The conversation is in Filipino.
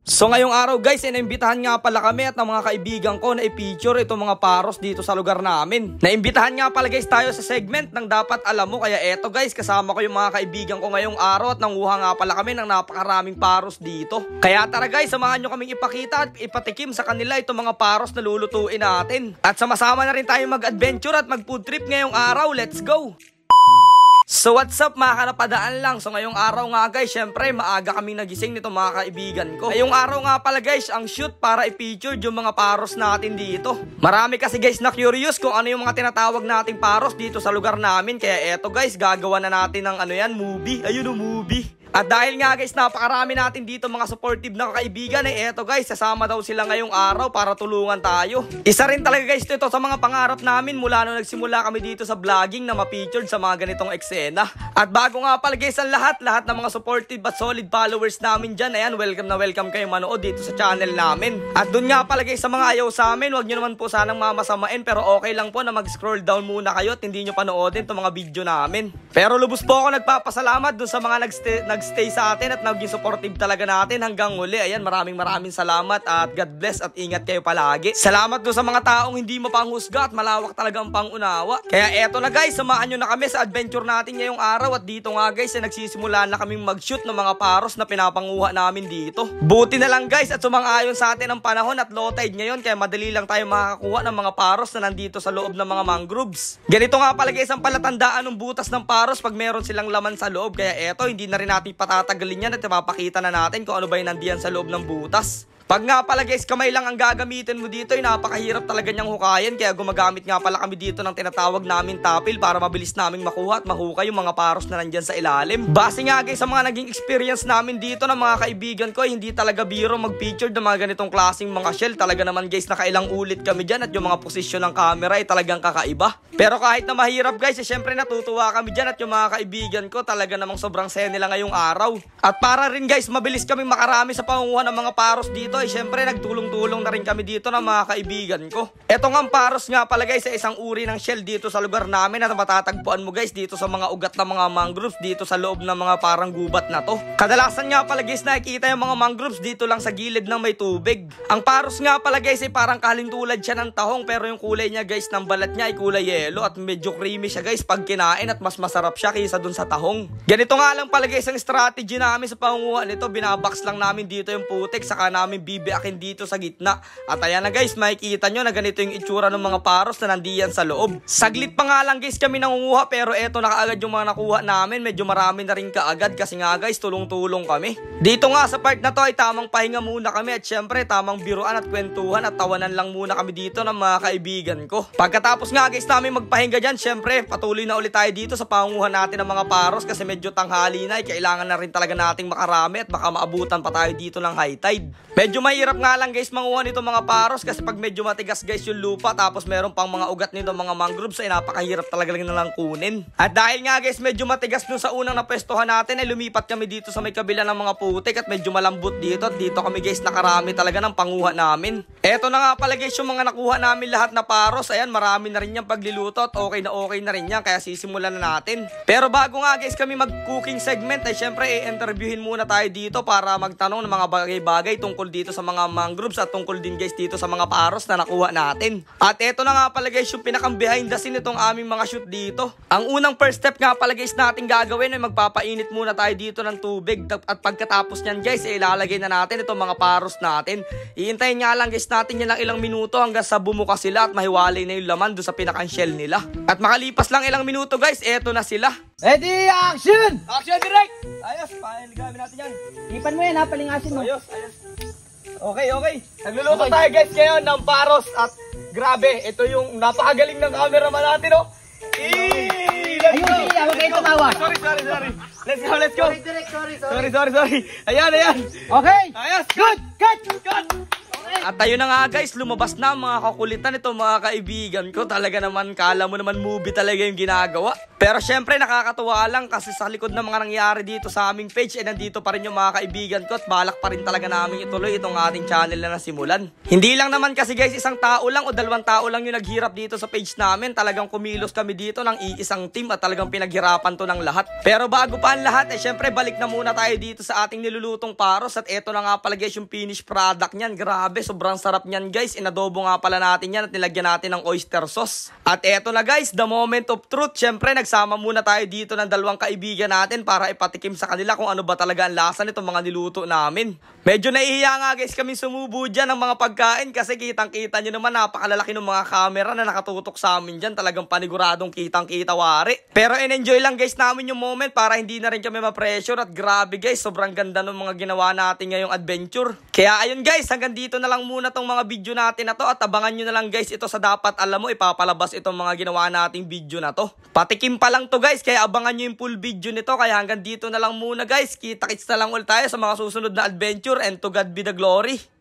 So ngayong araw guys, naimbitahan nga pala kami at ng mga kaibigan ko na i-feature itong mga paros dito sa lugar namin. Naimbitahan nga pala guys tayo sa segment ng Dapat Alam Mo. Kaya eto guys, kasama ko yung mga kaibigan ko ngayong araw at nanguha nga pala kami ng napakaraming paros dito. Kaya tara guys, samahan nyo kaming ipakita at ipatikim sa kanila itong mga paros na lulutuin natin. At sama-sama na rin tayo mag-adventure at mag-food trip ngayong araw. Let's go! So what's up mga kanapadaan lang. So ngayong araw nga guys, syempre maaga kaming nagising nito mga kaibigan ko. Ngayong araw nga pala guys, ang shoot para i-feature yung mga paros natin dito. Marami kasi guys na curious kung ano yung mga tinatawag nating paros dito sa lugar namin. Kaya eto guys, gagawa na natin ng movie. Ayun o, movie. At dahil nga guys, napakarami natin dito mga supportive na kaibigan, eto guys, sasama daw sila ngayong araw para tulungan tayo. Isa rin talaga guys ito sa mga pangarap namin mula nung nagsimula kami dito sa vlogging na ma-featured sa mga ganitong eksena. At bago nga pala guys ang lahat ng mga supportive at solid followers namin dyan, ayan, welcome na welcome kayong manood dito sa channel namin. At dun nga pala guys sa mga ayaw sa amin, wag nyo naman po sanang mamasamain, pero okay lang po na mag-scroll down muna kayo at hindi nyo panoodin itong mga video namin. Pero lubos po ako nagpapasalamat dun sa mga nagstay sa atin at naging supportive talaga natin hanggang huli. Ayan, maraming salamat at God bless at ingat kayo palagi. Salamat doon sa mga taong hindi mapanghusga at malawak talaga ang pangunawa. Kaya eto na guys, samahan nyo na kami sa adventure natin ngayong araw. At dito nga guys, nagsisimula na kaming mag-shoot ng mga paros na pinapanguha namin dito. Buti na lang guys at sumang-ayon sa atin ang panahon at low tide ngayon, kaya madali lang tayo makakakuha ng mga paros na nandito sa loob ng mga mangroves. Ganito nga pala guys ang palatandaan ng butas ng paros pag meron silang laman sa loob. Kaya eto, hindi na rin natin patatagalin yan at ipapakita na natin kung ano ba yung nandiyan sa loob ng butas. Pag nga pala guys, kamay lang ang gagamitin mo dito, ay napakahirap talaga niyang hukayan. Kaya gumagamit nga pala kami dito ng tinatawag namin tapil para mabilis naming makuha at mahukay yung mga paros na nandyan sa ilalim. Base nga guys sa mga naging experience namin dito ng mga kaibigan ko, hindi talaga biro mag-feature ng mga ganitong klaseng mga shell. Talaga naman guys, nakailang ulit kami dyan at yung mga posisyon ng camera ay talagang kakaiba. Pero kahit na mahirap guys, syempre natutuwa kami dyan at yung mga kaibigan ko talaga namang sobrang saya nila ngayong araw. At para rin guys, mabilis kaming makarami sa pangunguha ng mga paros dito, ay syempre nagtulong-tulong na rin kami dito ng mga kaibigan ko. Eto nga paros nga pala guys sa isang uri ng shell dito sa lugar namin at matatagpuan mo guys dito sa mga ugat ng mga mangroves dito sa loob ng mga parang gubat na to. Kadalasan nga pala guys nakikita yung mga mangroves dito lang sa gilid ng may tubig. Ang paros nga pala guys ay parang kalintulad siya ng tahong, pero yung kulay niya guys ng balat niya ay kulay yellow at medyo creamy siya guys pag kinain at mas masarap siya kaysa dun sa tahong. Ganito nga lang pala guys ang strategy namin sa pangunguha nito, binabox lang namin dito yung putik saka namin bibiakin dito sa gitna. At ayan na guys, makikita nyo na ganito yung itsura ng mga paros na nandiyan sa loob. Saglit pa nga lang guys kami nangunguha, pero eto na kaagad yung mga nakuha namin. Medyo marami na rin kaagad kasi nga guys tulong-tulong kami. Dito nga sa part na to ay tamang pahinga muna kami at syempre tamang biruan at kwentuhan at tawanan lang muna kami dito ng mga kaibigan ko. Pagkatapos nga guys namin magpahinga dyan, syempre patuloy na ulit tayo dito sa pangunguha natin ng mga paros kasi medyo tanghali na, kailangan na rin talaga nating makarami at baka maabutan pa tayo dito ng high tide. Medyo mahirap nga lang guys manguha nito mga paros kasi pag medyo matigas guys yung lupa tapos meron pang mga ugat nito mga mangroves ay napakahirap talaga lang nalang kunin. At dahil nga guys medyo matigas dun sa unang napwestuhan natin ay lumipat kami dito sa may kabila ng mga putik at medyo malambot dito at dito kami guys nakarami talaga ng panguha namin. Eto na nga pala guys yung mga nakuha namin lahat na paros. Ayan, marami na rin yung pagluluto at okay na rin yan, kaya sisimulan na natin. Pero bago nga guys kami mag-cooking segment ay syempre i-interviewin muna tayo dito para magtanong ng mga bagay-bagay tungkol dito sa mga mangroves at tungkol din guys dito sa mga paros na nakuha natin. At eto na nga pala guys yung pinakang behind the scene nitong aming mga shoot dito. Ang unang first step nga pala guys natin gagawin ay magpapainit muna tayo dito ng tubig at pagkatapos nyan guys ay ilalagay na natin itong mga paros natin. Iintayin nga lang guys natin yan lang ilang minuto hanggang sa bumuka sila at mahiwalay na yung laman doon sa pinakang shell nila. At makalipas lang ilang minuto guys, eto na sila. Ready, action! Action direct! Ayos, paligawin natin yan. Ipan mo yan ha, palingasin mo. Ayos. Okay. Nagluluto tayo guys ngayon ng paros at grabe, ito yung napakagaling ng cameraman natin, oh. Ayun, huwag kayo tumawa. Sorry. Let's go. Sorry. Ayan. Okay. Ayos. Good. Cut. Okay. At ayun na nga guys, lumabas na mga kakulitan ito mga kaibigan ko. Talaga naman, kala mo naman movie talaga yung ginagawa. Pero syempre nakakatuwa lang kasi sa likod ng mga nangyari dito sa aming page nandito pa rin yung mga kaibigan ko at balak pa rin talaga namin ituloy itong ating channel na nasimulan. Hindi lang naman kasi guys isang tao lang o dalawang tao lang yung naghirap dito sa page namin. Talagang kumilos kami dito ng iisang team at talagang pinaghirapan to ng lahat. Pero bago pa ang lahat syempre balik na muna tayo dito sa ating nilulutong paros at eto na nga pala guys yung finished product niyan. Grabe, sobrang sarap niyan guys. Inadobo nga pala natin yan at nilagyan natin ng oyster sauce. At eto na guys, the moment of truth. Syempre nagsama muna tayo dito ng dalawang kaibigan natin para ipatikim sa kanila kung ano ba talaga ang lasa nitong mga niluto namin. Medyo nahihiya nga guys kami sumubo dyan ng mga pagkain kasi kitang-kita nyo naman napakalalaki ng mga camera na nakatutok sa amin dyan. Talagang paniguradong kitang-kita wari. Pero in-enjoy lang guys namin yung moment para hindi na rin kami ma-pressure at grabe guys, sobrang ganda ng mga ginawa natin ngayong adventure. Kaya ayun guys, hanggang dito na lang muna tong mga video natin na to at abangan nyo na lang guys ito sa Dapat Alam Mo, ipapalabas itong mga ginawa nating video na to. Patikim pa lang to guys, kaya abangan nyo yung full video nito. Kaya hanggang dito na lang muna guys, kita-kits na lang ulit tayo sa mga susunod na adventure and to God be the glory.